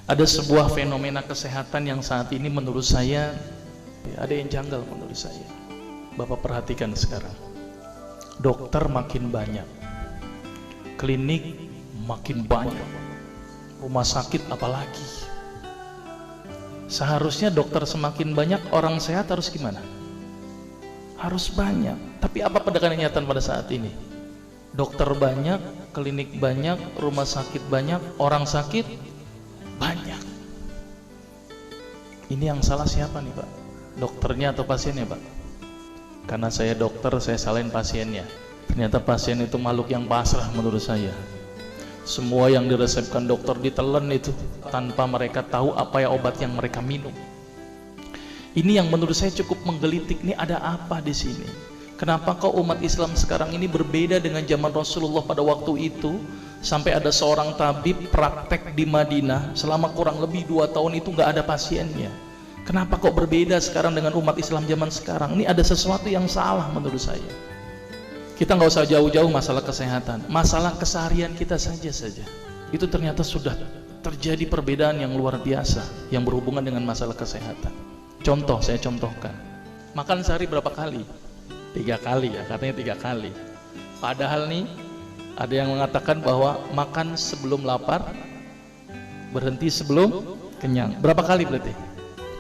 Ada sebuah fenomena kesehatan yang saat ini menurut saya ada yang janggal menurut saya. Bapak perhatikan sekarang. Dokter makin banyak, klinik makin banyak, rumah sakit apalagi. Seharusnya dokter semakin banyak, orang sehat harus gimana? Harus banyak. Tapi apa kenyataan pada saat ini? Dokter banyak, klinik banyak, rumah sakit banyak, orang sakit banyak. Ini yang salah siapa nih Pak? Dokternya atau pasiennya Pak? Karena saya dokter, saya salahin pasiennya. Ternyata pasien itu makhluk yang pasrah menurut saya. Semua yang diresepkan dokter ditelan itu tanpa mereka tahu apa ya obat yang mereka minum. Ini yang menurut saya cukup menggelitik. Nih ada apa di sini? Kenapa kok umat Islam sekarang ini berbeda dengan zaman Rasulullah pada waktu itu? Sampai ada seorang tabib praktek di Madinah selama kurang lebih 2 tahun itu nggak ada pasiennya. Kenapa kok berbeda sekarang dengan umat Islam zaman sekarang? Ini ada sesuatu yang salah menurut saya. Kita nggak usah jauh-jauh masalah kesehatan, masalah keseharian kita saja. Itu ternyata sudah terjadi perbedaan yang luar biasa yang berhubungan dengan masalah kesehatan. Contoh, saya contohkan. Makan sehari berapa kali? 3 kali ya, katanya 3 kali. Padahal nih ada yang mengatakan bahwa makan sebelum lapar, berhenti sebelum kenyang. Berapa kali berarti?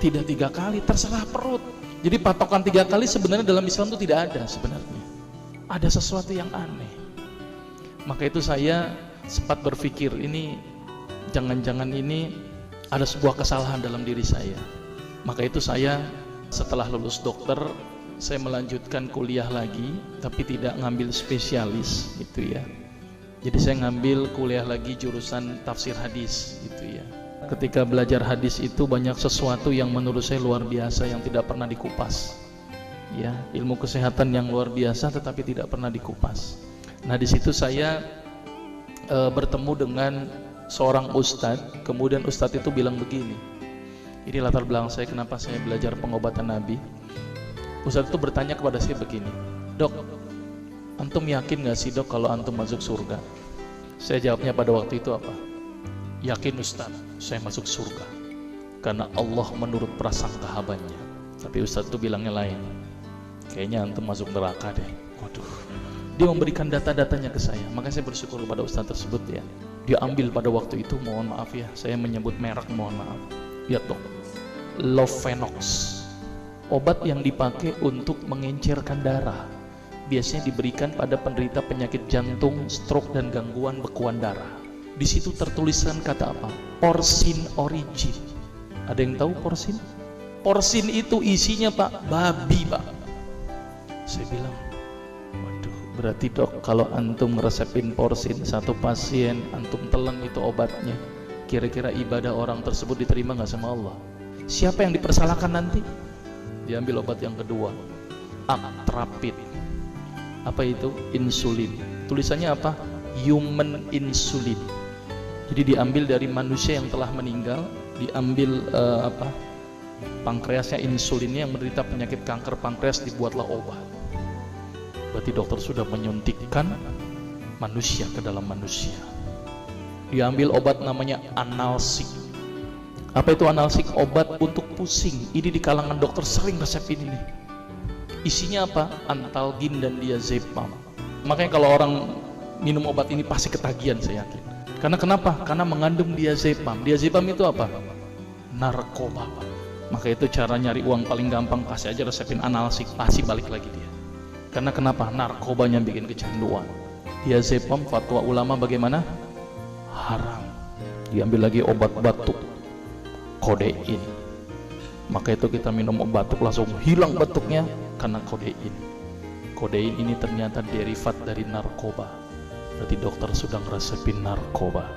Tidak 3 kali, terserah perut. Jadi patokan 3 kali sebenarnya dalam Islam itu tidak ada sebenarnya. Ada sesuatu yang aneh. Maka itu saya sempat berpikir, ini jangan-jangan ini ada sebuah kesalahan dalam diri saya. Maka itu saya setelah lulus dokter, saya melanjutkan kuliah lagi, tapi tidak ngambil spesialis gitu ya. Jadi saya ngambil kuliah lagi jurusan tafsir hadis gitu ya. Ketika belajar hadis itu banyak sesuatu yang menurut saya luar biasa yang tidak pernah dikupas. Ya, ilmu kesehatan yang luar biasa tetapi tidak pernah dikupas. Nah, di situ saya bertemu dengan seorang ustadz. Kemudian ustadz itu bilang begini. Ini latar belakang saya kenapa saya belajar pengobatan Nabi. Ustadz itu bertanya kepada saya begini, "Dok, antum yakin gak sih dok kalau antum masuk surga?" Saya jawabnya pada waktu itu apa? "Yakin Ustadz, saya masuk surga karena Allah menurut prasangka hambanya." Tapi Ustadz itu bilangnya lain, "Kayaknya antum masuk neraka deh." Waduh, dia memberikan data-datanya ke saya. Makanya saya bersyukur kepada Ustadz tersebut ya. Dia ambil pada waktu itu, mohon maaf ya, saya menyebut merek, mohon maaf. Lihat dok, Lovenox, obat yang dipakai untuk mengencerkan darah, biasanya diberikan pada penderita penyakit jantung, stroke dan gangguan bekuan darah. Di situ tertuliskan kata apa? Porsin origin. Ada yang tahu porsin? Porsin itu isinya Pak, babi Pak. Saya bilang, waduh, berarti dok kalau antum ngeresepin porsin satu pasien, antum telan itu obatnya, kira-kira ibadah orang tersebut diterima nggak sama Allah? Siapa yang dipersalahkan nanti? Diambil obat yang kedua, Actrapid. Apa itu? Insulin. Tulisannya apa? Human insulin. Jadi diambil dari manusia yang telah meninggal, diambil pankreasnya, insulinnya, yang menderita penyakit kanker pankreas, dibuatlah obat. Berarti dokter sudah menyuntikkan manusia ke dalam manusia. Diambil obat namanya analsik. Apa itu analsik? Obat untuk pusing. Ini di kalangan dokter sering resep ini. Isinya apa? Antalgin dan diazepam. Makanya kalau orang minum obat ini pasti ketagihan, saya yakin. Karena kenapa? Karena mengandung diazepam. Diazepam itu apa? Narkoba. Maka itu cara nyari uang paling gampang, kasih aja resepin analsik, pasti balik lagi dia. Karena kenapa? Narkobanya bikin kecanduan. Diazepam, fatwa ulama bagaimana? Haram. Diambil lagi obat batuk, kodein. Maka itu kita minum obat batuk langsung hilang batuknya karena kodein. Kodein ini ternyata derivat dari narkoba. Berarti dokter sudah ngeresepin narkoba.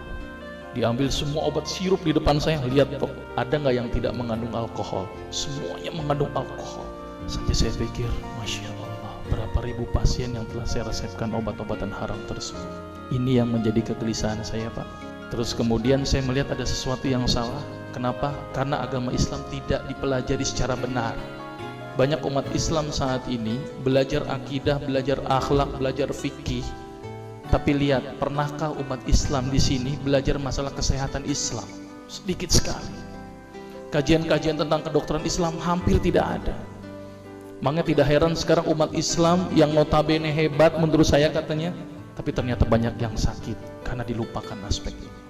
Diambil semua obat sirup di depan saya, lihat dok, ada nggak yang tidak mengandung alkohol? Semuanya mengandung alkohol. Sampai saya pikir, Masya Allah, berapa ribu pasien yang telah saya resepkan obat-obatan haram tersebut. Ini yang menjadi kegelisahan saya Pak. Terus kemudian saya melihat ada sesuatu yang salah. Kenapa? Karena agama Islam tidak dipelajari secara benar. Banyak umat Islam saat ini belajar akidah, belajar akhlak, belajar fikih. Tapi lihat, pernahkah umat Islam di sini belajar masalah kesehatan Islam? sedikit sekali. Kajian-kajian tentang kedokteran Islam hampir tidak ada. Makanya tidak heran sekarang umat Islam yang notabene hebat menurut saya katanya, tapi ternyata banyak yang sakit karena dilupakan aspek ini.